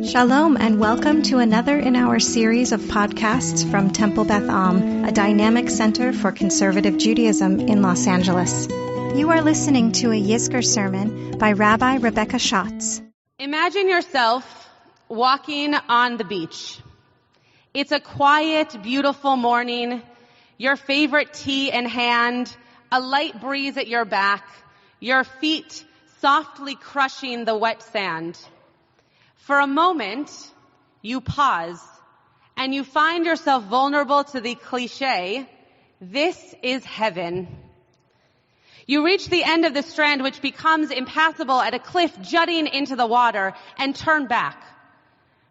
Shalom and welcome to another in our series of podcasts from Temple Beth Am, a dynamic center for conservative Judaism in Los Angeles. You are listening to a Yiskor sermon by Rabbi Rebecca Schatz. Imagine yourself walking on the beach. It's a quiet, beautiful morning, your favorite tea in hand, a light breeze at your back, your feet softly crushing the wet sand. For a moment, you pause, and you find yourself vulnerable to the cliche, "This is heaven." You reach the end of the strand, which becomes impassable at a cliff jutting into the water, and turn back.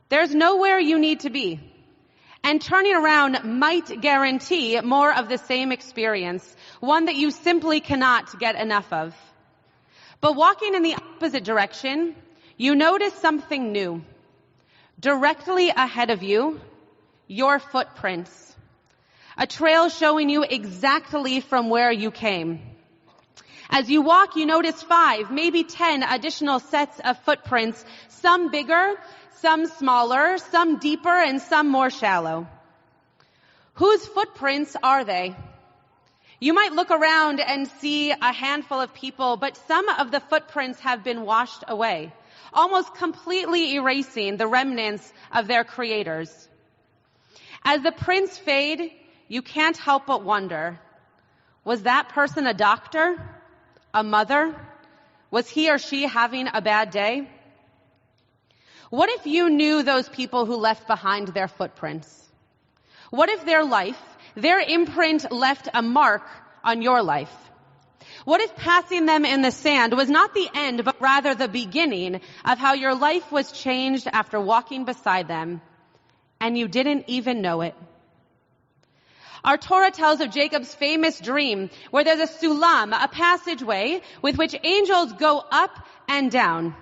There's nowhere you need to be. And turning around might guarantee more of the same experience, one that you simply cannot get enough of. But walking in the opposite direction, you notice something new. Directly ahead of you, your footprints. A trail showing you exactly from where you came. As you walk, you notice 5, maybe 10 additional sets of footprints, some bigger, some smaller, some deeper, and some more shallow. Whose footprints are they? You might look around and see a handful of people, but some of the footprints have been washed away, almost completely erasing the remnants of their creators. As the prints fade, you can't help but wonder, was that person a doctor? A mother? Was he or she having a bad day? What if you knew those people who left behind their footprints? What if their life, their imprint left a mark on your life? What if passing them in the sand was not the end, but rather the beginning of how your life was changed after walking beside them, and you didn't even know it? Our Torah tells of Jacob's famous dream, where there's a sulam, a passageway with which angels go up and down.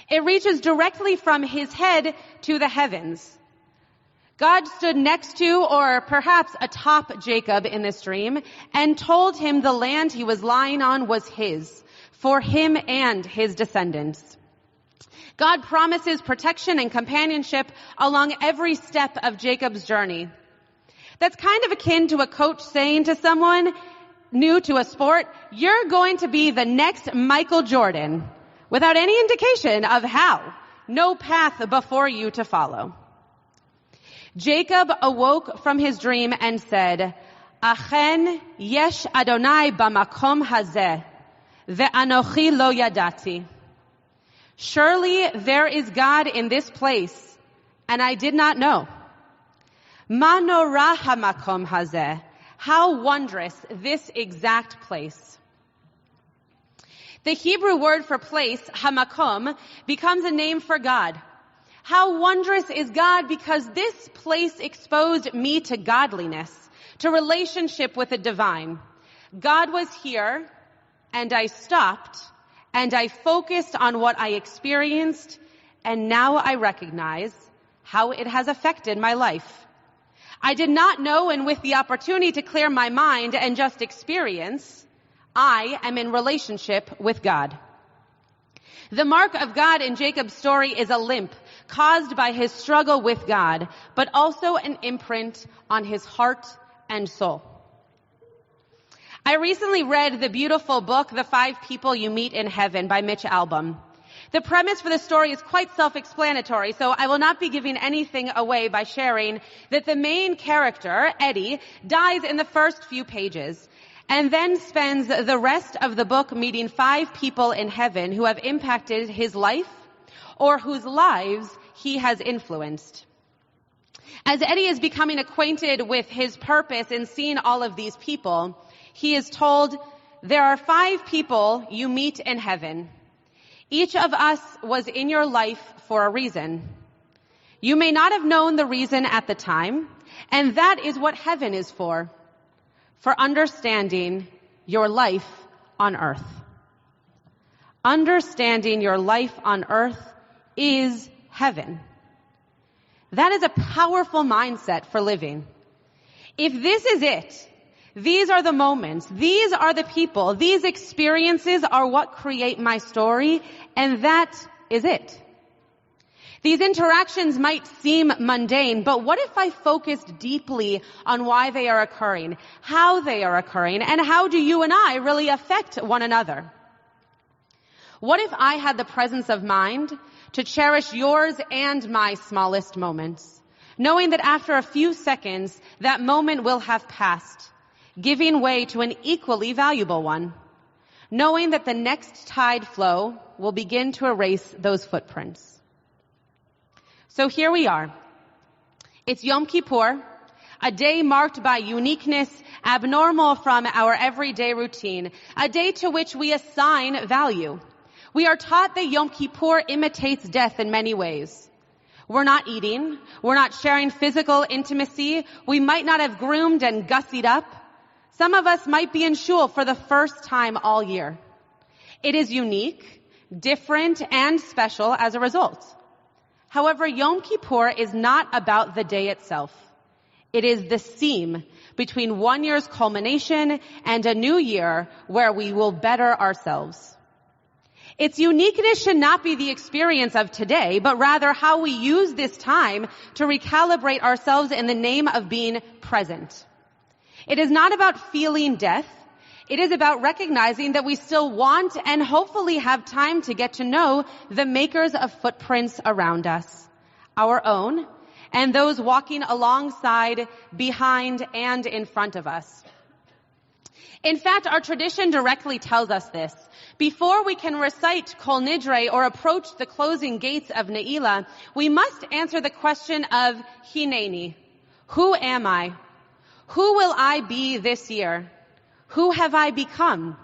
It reaches directly from his head to the heavens. God stood next to, or perhaps atop Jacob in this dream, and told him the land he was lying on was his, for him and his descendants. God promises protection and companionship along every step of Jacob's journey. That's kind of akin to a coach saying to someone new to a sport, "You're going to be the next Michael Jordan," without any indication of how, no path before you to follow. Jacob awoke from his dream and said, "Achen yesh Adonai b'makom hazeh, ve'anochi lo yadati." Surely there is God in this place, and I did not know. Ma norah hamakom hazeh, how wondrous this exact place. The Hebrew word for place, hamakom, becomes a name for God. How wondrous is God, because this place exposed me to godliness, to relationship with the divine. God was here, and I stopped, and I focused on what I experienced, and now I recognize how it has affected my life. I did not know, and with the opportunity to clear my mind and just experience, I am in relationship with God. The mark of God in Jacob's story is a limp caused by his struggle with God, but also an imprint on his heart and soul. I recently read the beautiful book, The 5 People You Meet in Heaven by Mitch Albom. The premise for the story is quite self-explanatory, so I will not be giving anything away by sharing that the main character, Eddie, dies in the first few pages, and then spends the rest of the book meeting 5 people in heaven who have impacted his life or whose lives he has influenced. As Eddie is becoming acquainted with his purpose in seeing all of these people, he is told, "There are 5 people you meet in heaven. Each of us was in your life for a reason. You may not have known the reason at the time, and that is what heaven is for understanding your life on earth." Understanding your life on earth is heaven. That is a powerful mindset for living. If this is it, these are the moments, these are the people, these experiences are what create my story, and that is it. These interactions might seem mundane, but what if I focused deeply on why they are occurring, how they are occurring, and how do you and I really affect one another? What if I had the presence of mind to cherish yours and my smallest moments, knowing that after a few seconds, that moment will have passed, giving way to an equally valuable one, knowing that the next tide flow will begin to erase those footprints. So here we are. It's Yom Kippur, a day marked by uniqueness, abnormal from our everyday routine, a day to which we assign value. We are taught that Yom Kippur imitates death in many ways. We're not eating. We're not sharing physical intimacy. We might not have groomed and gussied up. Some of us might be in shul for the first time all year. It is unique, different, and special as a result. However, Yom Kippur is not about the day itself. It is the seam between one year's culmination and a new year where we will better ourselves. Its uniqueness should not be the experience of today, but rather how we use this time to recalibrate ourselves in the name of being present. It is not about feeling death. It is about recognizing that we still want and hopefully have time to get to know the makers of footprints around us, our own, and those walking alongside, behind, and in front of us. In fact, our tradition directly tells us this. Before we can recite Kol Nidre or approach the closing gates of Ne'ilah, we must answer the question of Hineni. Who am I? Who will I be this year? Who have I become?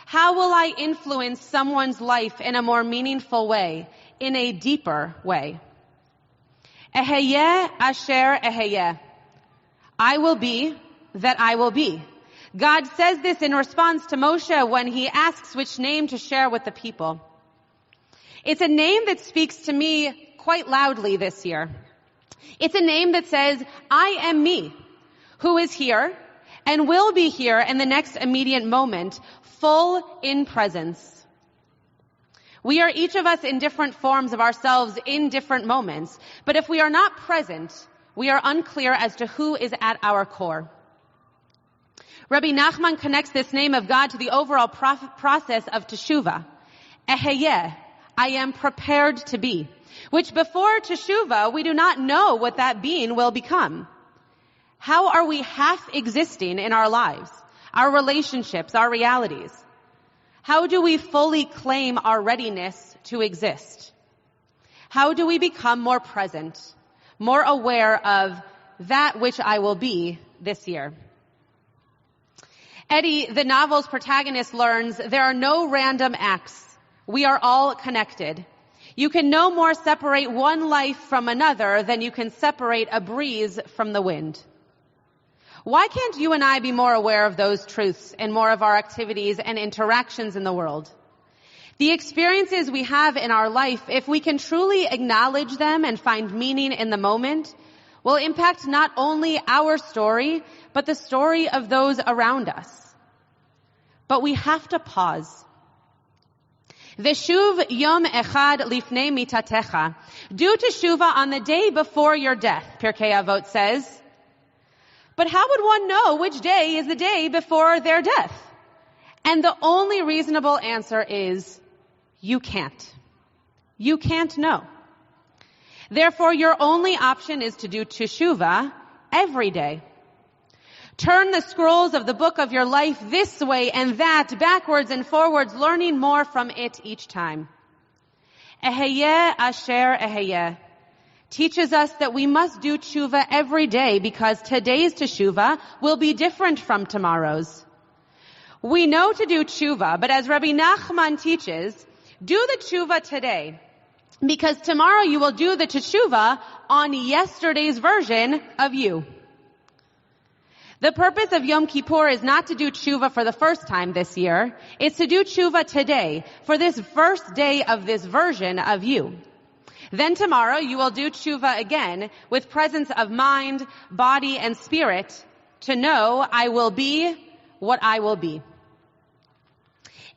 How will I influence someone's life in a more meaningful way, in a deeper way? Eheyeh asher eheyeh. I will be that I will be. God says this in response to Moshe when he asks which name to share with the people. It's a name that speaks to me quite loudly this year. It's a name that says, I am me, who is here, and will be here in the next immediate moment, full in presence. We are each of us in different forms of ourselves in different moments, but if we are not present, we are unclear as to who is at our core. Rabbi Nachman connects this name of God to the overall process of teshuvah. Eheyeh, I am prepared to be, which before teshuvah, we do not know what that being will become. How are we half existing in our lives, our relationships, our realities? How do we fully claim our readiness to exist? How do we become more present, more aware of that which I will be this year? Eddie, the novel's protagonist, learns there are no random acts. We are all connected. You can no more separate one life from another than you can separate a breeze from the wind. Why can't you and I be more aware of those truths and more of our activities and interactions in the world? The experiences we have in our life, if we can truly acknowledge them and find meaning in the moment, will impact not only our story, but the story of those around us. But we have to pause. Veshuv yom echad lifnei mitatecha. Do teshuvah on the day before your death, Pirkei Avot says. But how would one know which day is the day before their death? And the only reasonable answer is, you can't. You can't know. Therefore, your only option is to do teshuvah every day. Turn the scrolls of the book of your life this way and that, backwards and forwards, learning more from it each time. Eheyeh asher eheyeh teaches us that we must do teshuvah every day because today's teshuvah will be different from tomorrow's. We know to do teshuvah, but as Rabbi Nachman teaches, do the teshuvah today because tomorrow you will do the teshuvah on yesterday's version of you. The purpose of Yom Kippur is not to do teshuvah for the first time this year. It's to do teshuvah today for this first day of this version of you. Then tomorrow you will do teshuvah again with presence of mind, body, and spirit to know I will be what I will be.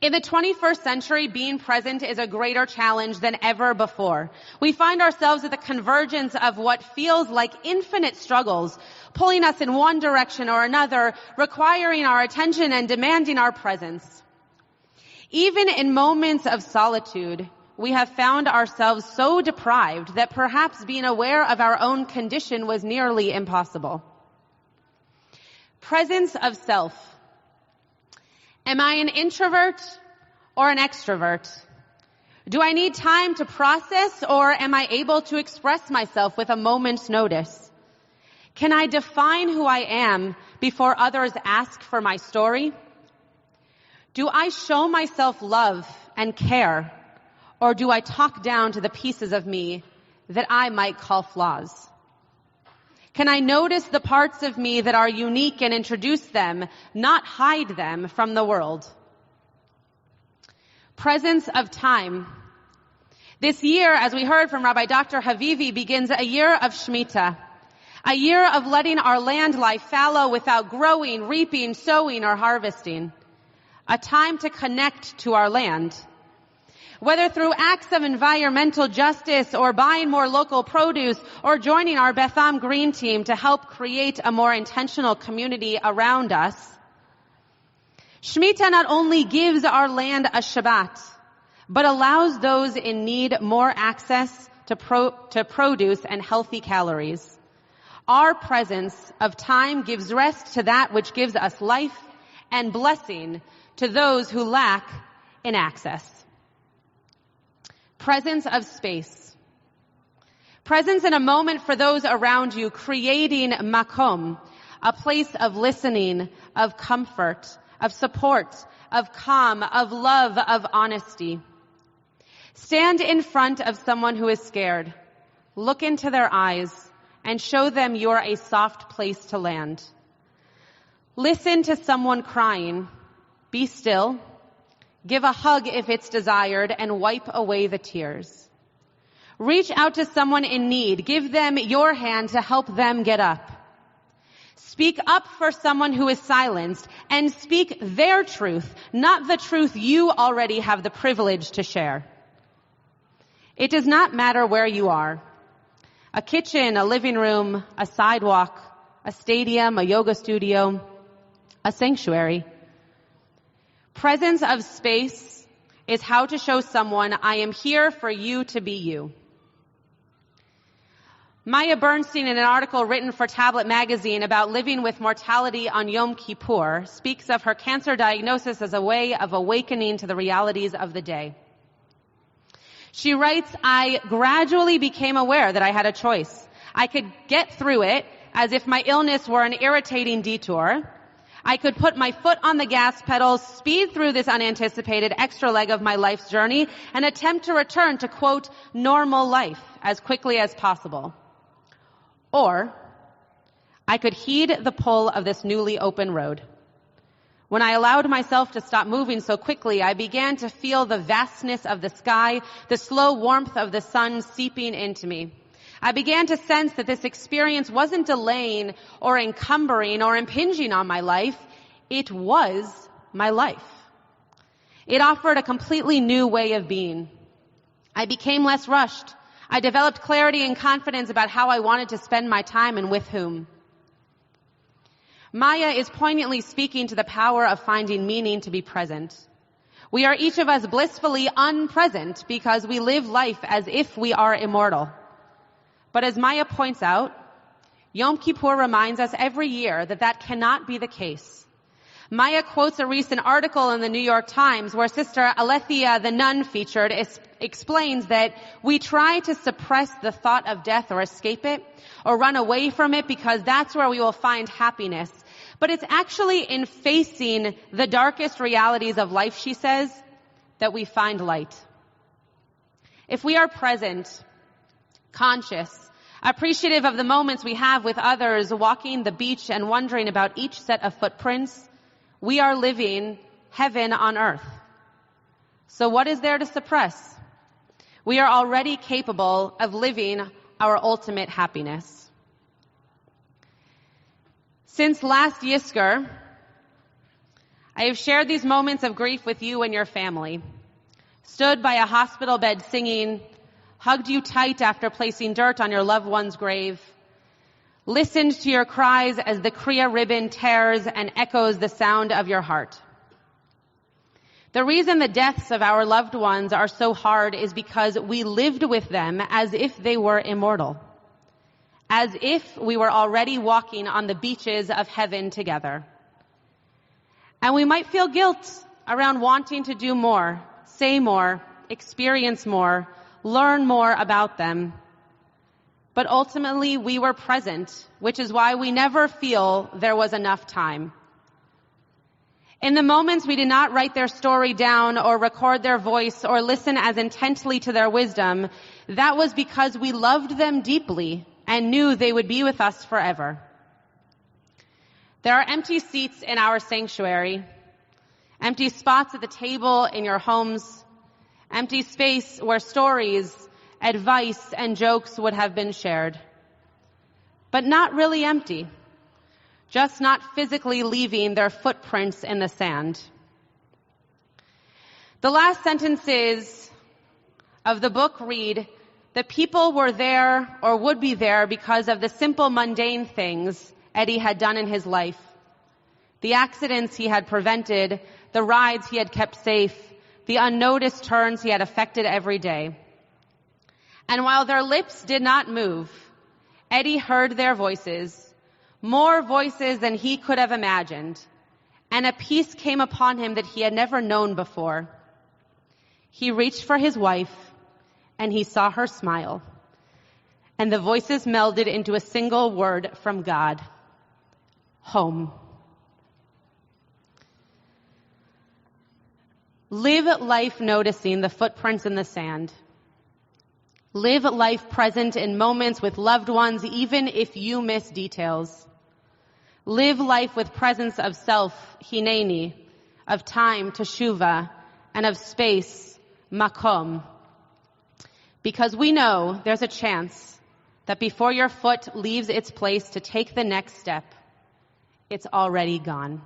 In the 21st century, being present is a greater challenge than ever before. We find ourselves at the convergence of what feels like infinite struggles, pulling us in one direction or another, requiring our attention and demanding our presence. Even in moments of solitude, we have found ourselves so deprived that perhaps being aware of our own condition was nearly impossible. Presence of self. Am I an introvert or an extrovert? Do I need time to process, or am I able to express myself with a moment's notice? Can I define who I am before others ask for my story? Do I show myself love and care, or do I talk down to the pieces of me that I might call flaws? Can I notice the parts of me that are unique and introduce them, not hide them from the world? Presence of time. This year, as we heard from Rabbi Dr. Havivi, begins a year of Shemitah, a year of letting our land lie fallow without growing, reaping, sowing, or harvesting, a time to connect to our land. Whether through acts of environmental justice or buying more local produce or joining our Beth Green team to help create a more intentional community around us, Shemitah not only gives our land a Shabbat, but allows those in need more access to produce and healthy calories. Our presence of time gives rest to that which gives us life and blessing to those who lack in access. Presence of space. Presence in a moment for those around you, creating makom, a place of listening, of comfort, of support, of calm, of love, of honesty. Stand in front of someone who is scared. Look into their eyes and show them you're a soft place to land. Listen to someone crying. Be still. Give a hug if it's desired, and wipe away the tears. Reach out to someone in need. Give them your hand to help them get up. Speak up for someone who is silenced, and speak their truth, not the truth you already have the privilege to share. It does not matter where you are. A kitchen, a living room, a sidewalk, a stadium, a yoga studio, a sanctuary. Presence of space is how to show someone, I am here for you to be you. Maya Bernstein, in an article written for Tablet magazine about living with mortality on Yom Kippur, speaks of her cancer diagnosis as a way of awakening to the realities of the day. She writes, I gradually became aware that I had a choice. I could get through it as if my illness were an irritating detour. I could put my foot on the gas pedal, speed through this unanticipated extra leg of my life's journey, and attempt to return to, quote, normal life as quickly as possible. Or I could heed the pull of this newly open road. When I allowed myself to stop moving so quickly, I began to feel the vastness of the sky, the slow warmth of the sun seeping into me. I began to sense that this experience wasn't delaying or encumbering or impinging on my life. It was my life. It offered a completely new way of being. I became less rushed. I developed clarity and confidence about how I wanted to spend my time and with whom. Maya is poignantly speaking to the power of finding meaning to be present. We are each of us blissfully unpresent because we live life as if we are immortal. But as Maya points out, Yom Kippur reminds us every year that that cannot be the case. Maya quotes a recent article in the New York Times where Sister Alethea, the nun featured, explains that we try to suppress the thought of death or escape it or run away from it because that's where we will find happiness. But it's actually in facing the darkest realities of life, she says, that we find light. If we are present, conscious, appreciative of the moments we have with others, walking the beach and wondering about each set of footprints, we are living heaven on earth. So what is there to suppress? We are already capable of living our ultimate happiness. Since last Yiskor, I have shared these moments of grief with you and your family. Stood by a hospital bed singing, hugged you tight after placing dirt on your loved one's grave, listened to your cries as the Kriya ribbon tears and echoes the sound of your heart. The reason the deaths of our loved ones are so hard is because we lived with them as if they were immortal, as if we were already walking on the beaches of heaven together. And we might feel guilt around wanting to do more, say more, experience more, learn more about them. But ultimately, we were present, which is why we never feel there was enough time. In the moments we did not write their story down or record their voice or listen as intently to their wisdom, that was because we loved them deeply and knew they would be with us forever. There are empty seats in our sanctuary, empty spots at the table in your homes, empty space where stories, advice, and jokes would have been shared. But not really empty, just not physically leaving their footprints in the sand. The last sentences of the book read, the people were there or would be there because of the simple mundane things Eddie had done in his life. The accidents he had prevented, the rides he had kept safe, the unnoticed turns he had affected every day. And while their lips did not move, Eddie heard their voices, more voices than he could have imagined, and a peace came upon him that he had never known before. He reached for his wife, and he saw her smile, and the voices melded into a single word from God: home. Live life noticing the footprints in the sand. Live life present in moments with loved ones, even if you miss details. Live life with presence of self, hineni, of time, teshuva, and of space, makom. Because we know there's a chance that before your foot leaves its place to take the next step, it's already gone.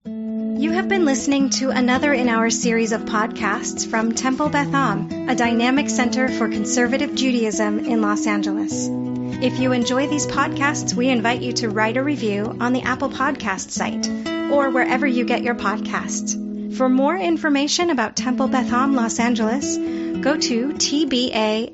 You have been listening to another in our series of podcasts from Temple Beth Am, a dynamic center for conservative Judaism in Los Angeles. If you enjoy these podcasts, we invite you to write a review on the Apple Podcast site or wherever you get your podcasts. For more information about Temple Beth Am Los Angeles, go to tbala.org.